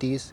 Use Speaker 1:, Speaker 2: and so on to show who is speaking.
Speaker 1: 30،